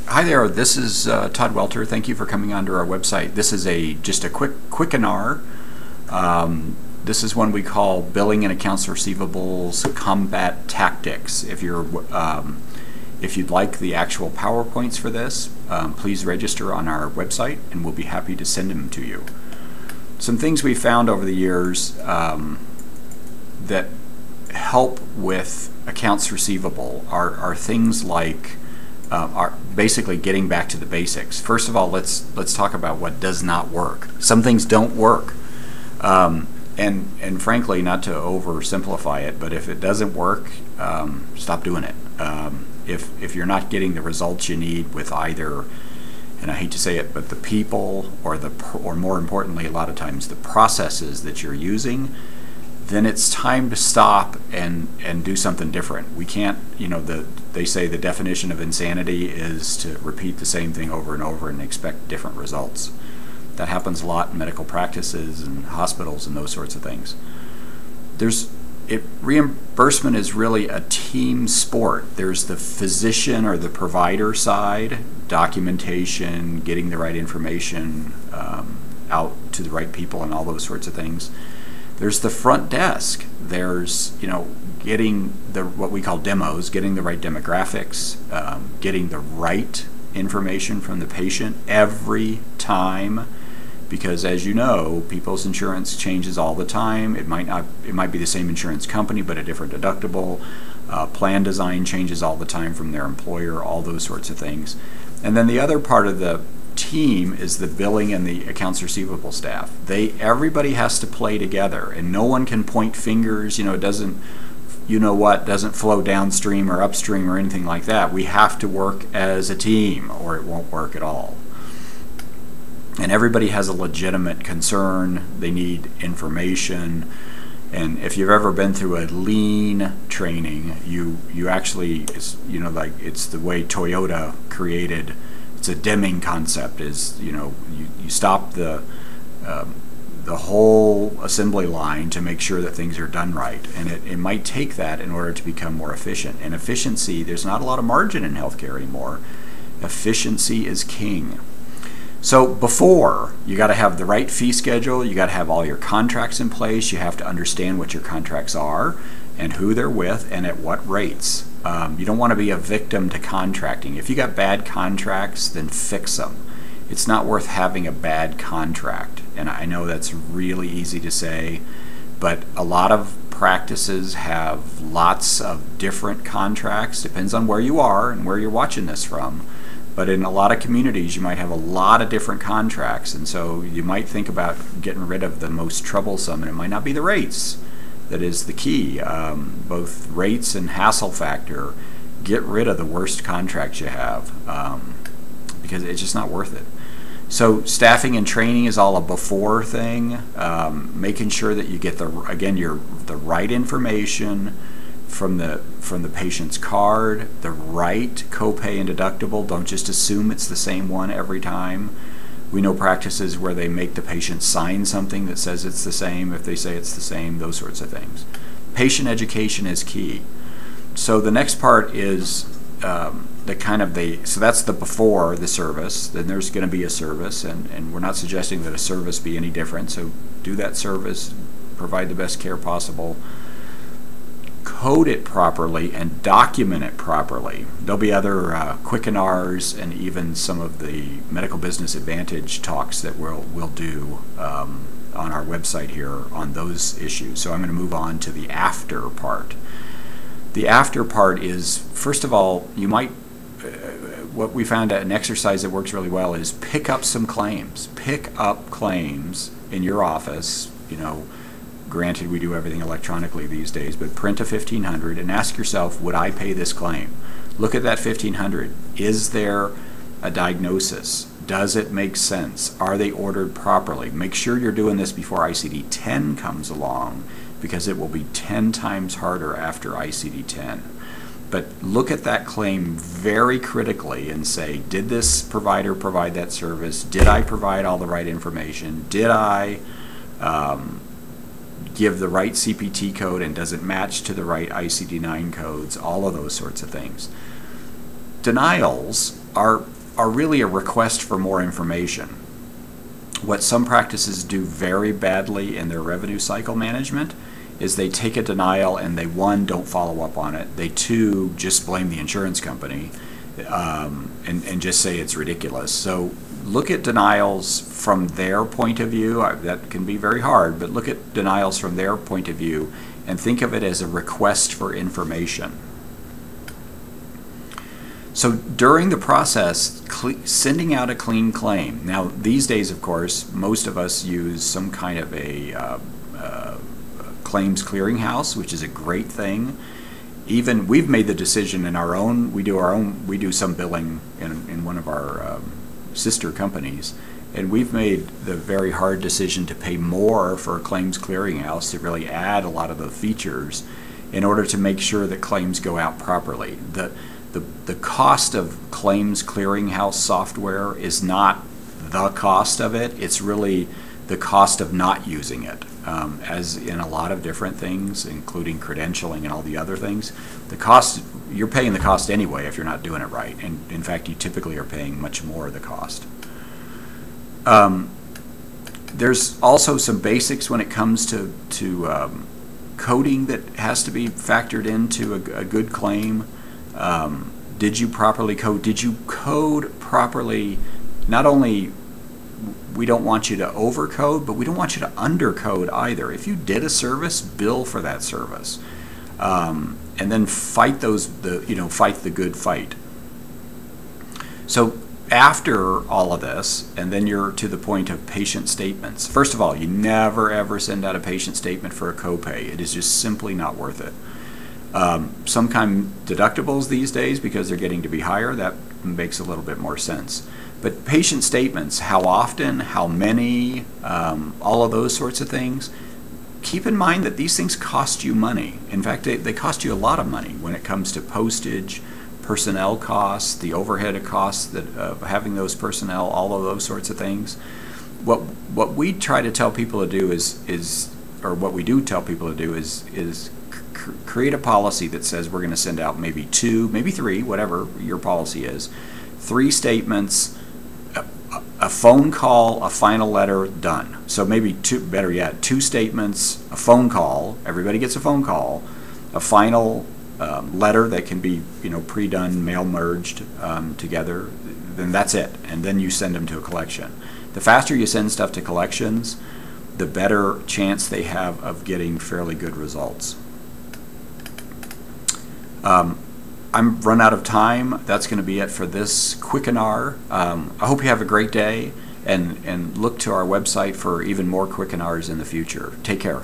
Hi there, this is Todd Welter. Thank you for coming onto our website. This is just a quick webinar. This is one we call Billing and Accounts Receivables Combat Tactics. If you'd like the actual PowerPoints for this, please register on our website and we'll be happy to send them to you. Some things we found over the years that help with accounts receivable are things like are basically getting back to the basics. First of all, let's talk about what does not work. Some things don't work, and frankly, not to oversimplify it, but if it doesn't work, stop doing it. If you're not getting the results you need with either, and I hate to say it, but the people or more importantly, a lot of times the processes that you're using, then it's time to stop and do something different. We can't, they say the definition of insanity is to repeat the same thing over and over and expect different results. That happens a lot in medical practices and hospitals and those sorts of things. Reimbursement is really a team sport. There's the physician or the provider side, documentation, getting the right information out to the right people and all those sorts of things. There's the front desk. There's, getting what we call demos, getting the right demographics, getting the right information from the patient every time, because as you know, people's insurance changes all the time. It might be the same insurance company but a different deductible. Plan design changes all the time from their employer, all those sorts of things. And then the other part of the team is the billing and the accounts receivable staff. Everybody has to play together, and no one can point fingers. It doesn't flow downstream or upstream or anything like that. We have to work as a team or it won't work at all. And everybody has a legitimate concern. They need information. And if you've ever been through a lean training, you actually, it's the way Toyota created. It's a Deming concept. Is you stop the whole assembly line to make sure that things are done right, and it might take that in order to become more efficient. And efficiency, there's not a lot of margin in healthcare anymore. Efficiency is king. So before, you got to have the right fee schedule. You got to have all your contracts in place. You have to understand what your contracts are and who they're with and at what rates. You don't want to be a victim to contracting. If you got bad contracts, then fix them. It's not worth having a bad contract. And I know that's really easy to say, but a lot of practices have lots of different contracts. Depends on where you are and where you're watching this from. But in a lot of communities, you might have a lot of different contracts, and so you might think about getting rid of the most troublesome, and it might not be the rates that is the key. Both rates and hassle factor. Get rid of the worst contracts you have because it's just not worth it. So staffing and training is all a before thing. Making sure that you get the right information from the patient's card, the right copay and deductible. Don't just assume it's the same one every time. We know practices where they make the patient sign something that says it's the same if they say it's the same, those sorts of things. Patient education is key. So the next part is so that's the before the service. Then there's going to be a service, and we're not suggesting that a service be any different. So do that service, provide the best care possible, code it properly, and document it properly. There'll be other Quickenars and even some of the Medical Business Advantage talks that we'll do on our website here on those issues. So I'm going to move on to the after part. The after part is, first of all, you might, what we found an exercise that works really well is pick up some claims. Pick up claims in your office. Granted, we do everything electronically these days, but print a 1500 and ask yourself, would I pay this claim? Look at that 1500. Is there a diagnosis? Does it make sense? Are they ordered properly? Make sure you're doing this before ICD-10 comes along, because it will be 10 times harder after ICD-10. But look at that claim very critically and say, did this provider provide that service? Did I provide all the right information? Did I give the right CPT code, and does it match to the right ICD-9 codes? All of those sorts of things. Denials are are really a request for more information. What some practices do very badly in their revenue cycle management is they take a denial and they, one, don't follow up on it. They, two, just blame the insurance company and just say it's ridiculous. So look at denials from their point of view. That can be very hard, but look at denials from their point of view and think of it as a request for information. So during the process, sending out a clean claim. Now, these days, of course, most of us use some kind of a claims clearinghouse, which is a great thing. Even we've made the decision in our own. We do some billing in one of our sister companies, and we've made the very hard decision to pay more for a claims clearinghouse to really add a lot of the features in order to make sure that claims go out properly. The cost of claims clearinghouse software is not the cost of it. It's really the cost of not using it. As in a lot of different things, including credentialing and all the other things, the cost, you're paying the cost anyway if you're not doing it right. And in fact, you typically are paying much more of the cost. There's also some basics when it comes to coding that has to be factored into a good claim. Did you properly code? Did you code properly? Not only we don't want you to overcode, but we don't want you to undercode either. If you did a service, bill for that service, and then fight fight the good fight. So after all of this, and then you're to the point of patient statements. First of all, you never ever send out a patient statement for a copay. It is just simply not worth it. Some kind of deductibles these days, because they're getting to be higher, that makes a little bit more sense. But patient statements, how often, how many, all of those sorts of things, keep in mind that these things cost you money. In fact, they cost you a lot of money when it comes to postage, personnel costs, the overhead costs of having those personnel, all of those sorts of things. What we try to tell people to do or what we do tell people to do is create a policy that says we're going to send out maybe 2, maybe 3, whatever your policy is, 3 statements, a phone call, a final letter, done. So maybe 2, better yet, 2 statements, a phone call, everybody gets a phone call, a final letter that can be pre-done, mail merged together, then that's it. And then you send them to a collection. The faster you send stuff to collections, the better chance they have of getting fairly good results. I'm run out of time. That's going to be it for this Quickenar. I hope you have a great day, and look to our website for even more Quickenars in the future. Take care.